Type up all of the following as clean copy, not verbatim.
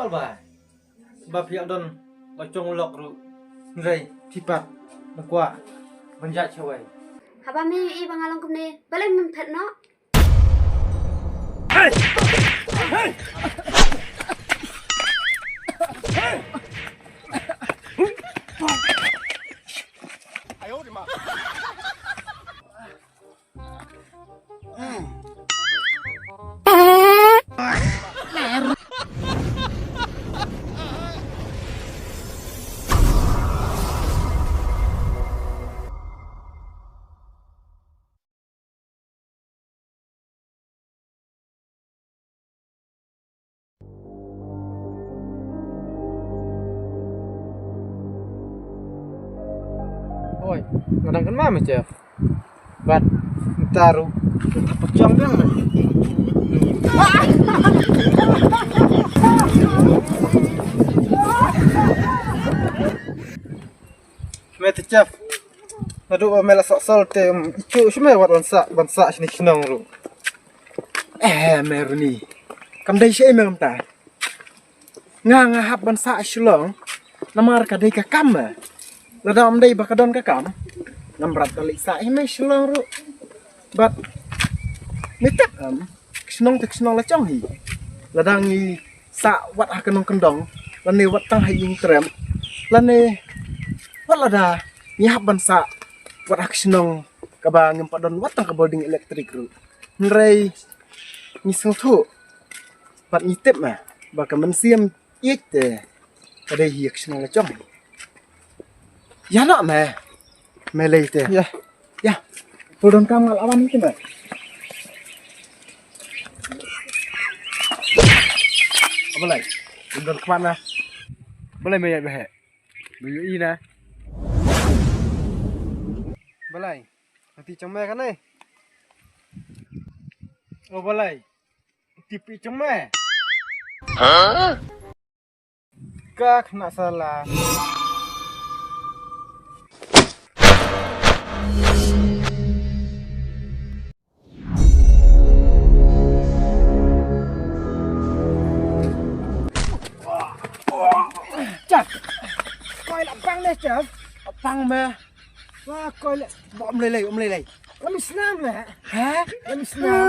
soal ba ba phi don ba chong lok ru rei thipat kwa banja chawai haba mi I bangalong kumne balai mun phet no oi kadang kan mama chef bat taru pecong dong Mete chef aduh mela sol te cu shme wat bansa shni shnong ru meruni kam dai she me ta nga hab bansa shlong namar ka dai ka kam ladam dai bakadon ka kam namrat kali sa me shlong ru bat mitak shnong te shnong la chong hi ladang ni sa wat akanong kendong lane wat tang haying trem lane wat lada ni hab bansa wat akshnong kaba ngempadon wat tang ka boarding electric ru nrei ni sung thu pat ni tip ma ba ka man siam ik te kada hi akshnong la chong ya nak me leite ya podon kam ngal awan ni ma apa lai podon kemana boleh me ya behe buyu I na balai nanti cemai kan oh balai tipi cemai kak nak salah Chef, coi là băng đây chef, băng mà, wah coi là bom lele, Let me snap nè, hả? Let me snap,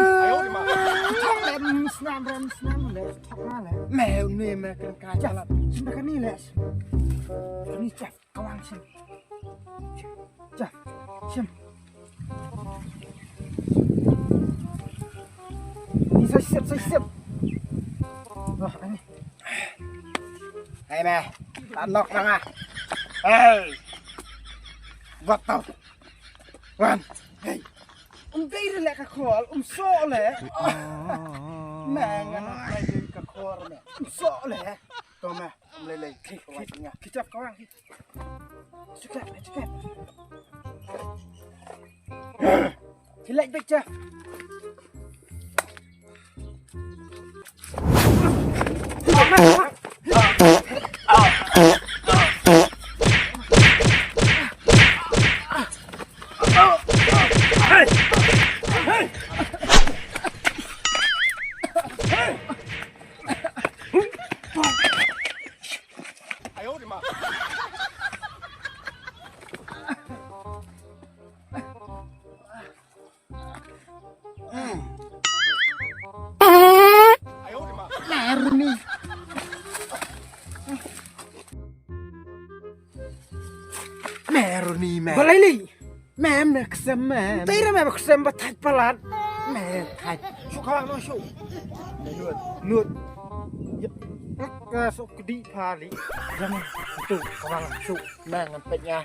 thóc let me snap, nè, thóc na nè, mèo nè mè cần cài chef, xin cái này nè, cái này chef, cao ăn xin, chef, xin, đi xây xếp, rồi anh. Hey mẹ, đã lọc rằng à? Hey, vật tao, quan, hey, đây là lại cả khổ, sợ lẽ, mẹ ngăn lại đi cả khổ rồi mẹ, sợ lẽ, tôi mẹ, lấy, khi chấp có ăn khi, chụp kẹp, thì lệnh bích chưa? Meruni mẹ. Balai li. Mẹ mẹ ksem mẹ. Tây ra mẹ ksem bắt thạch palat. Mẹ thạch. Số khang nó số. Nuột. Cái số đi pha lý. Răng tụ khang số. Mẹ ngăn pet nha.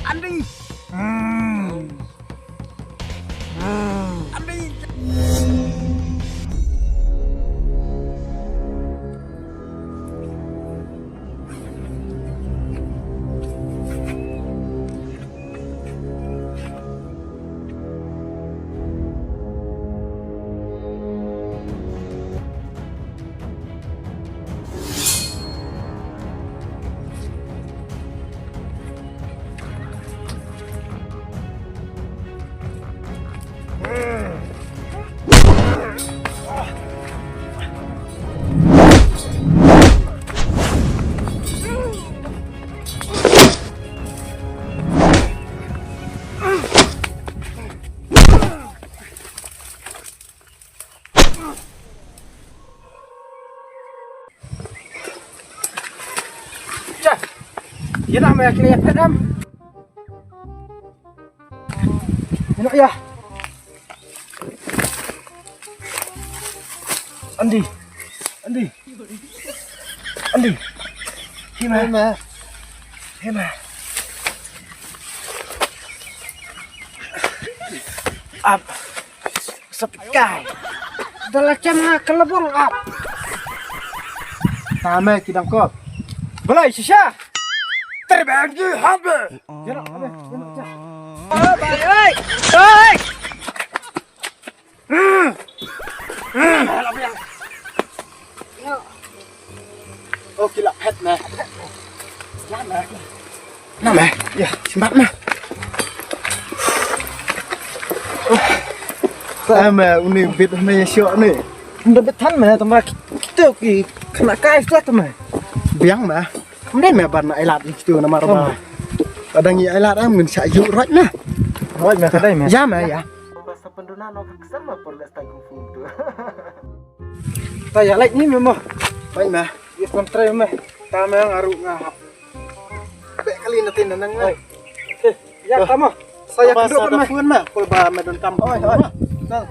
Ăn đi. Ya nak mai kini pet am. Enak ya. Andi. Hima. Up. Sepikai. Dalam cemah kelebong up. Tama kidang kot. Belai sisa. Terbagi habis. Jangan habis. Oh, baik. Oi. Oh, kila pet mah. Nama. Ya, sempat mah. Sama uni bit me syok ni. Ndak betan mah tama kita ki kena kai sudah tama. Biang mah. Mendai mah ban ailat itu nama rumah. Kadang ya ailat am ngun sayu roj mah. Roj mah kadai mah. Ya mah ya. Bahasa penduna no sama perles tai kung fu tu. Ta ya like ni memang. Baik mah. Ya kontrai mah. Ta mah ngaru ngahap. Bek kali nanti nanang mah. Ya tama. Saya duduk mah. Pun mah pul ba medon kam. Oi. Nah.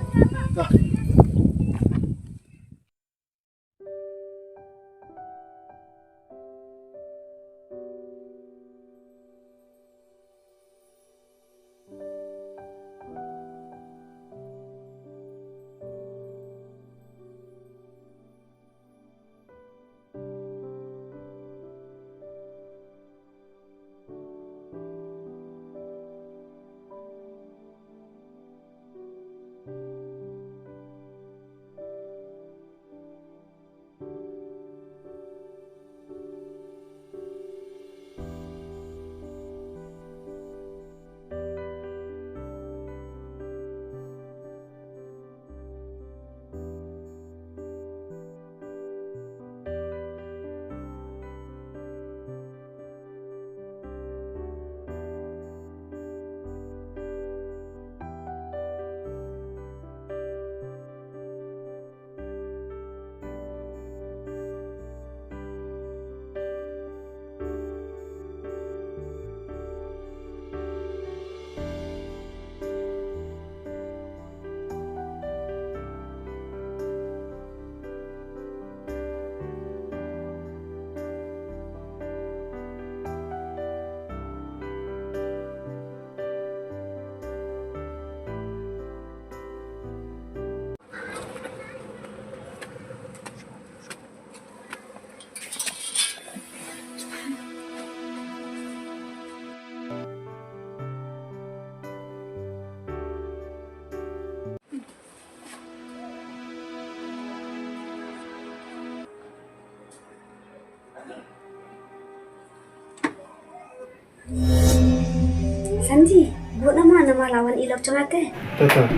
Sanji, buat nama lawan ilok cengah ke? Tak.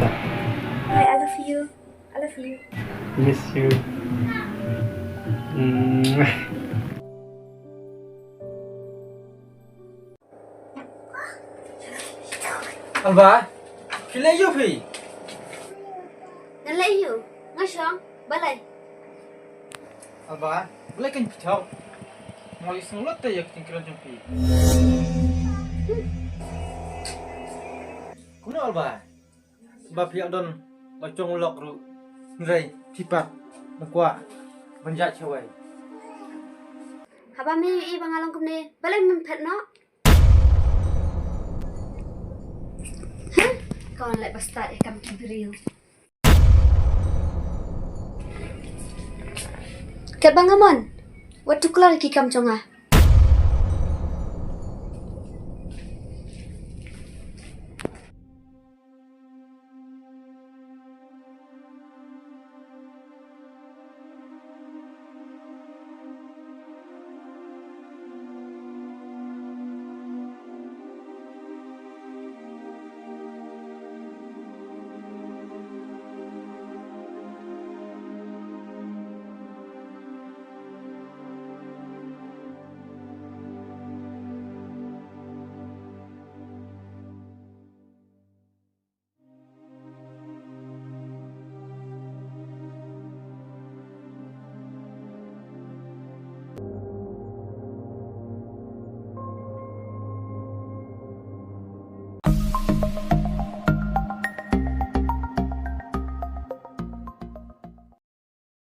I love you. Miss you. Alba, kila yo pi. Nalai you. Ngasong, balai. Alba, boleh kan pitau. Mali sulut tak ya tinggal jumpi. Kuna Alba. Sebab pihak don locong lok ru. Ngerai, tipat, nakwa, banjat cewek. Haba mi i bangalong kumne, balai mempet no. Hah? Kawan lai basta ikam kibril. Kat bangamon. Waktu kelar ki kam conga.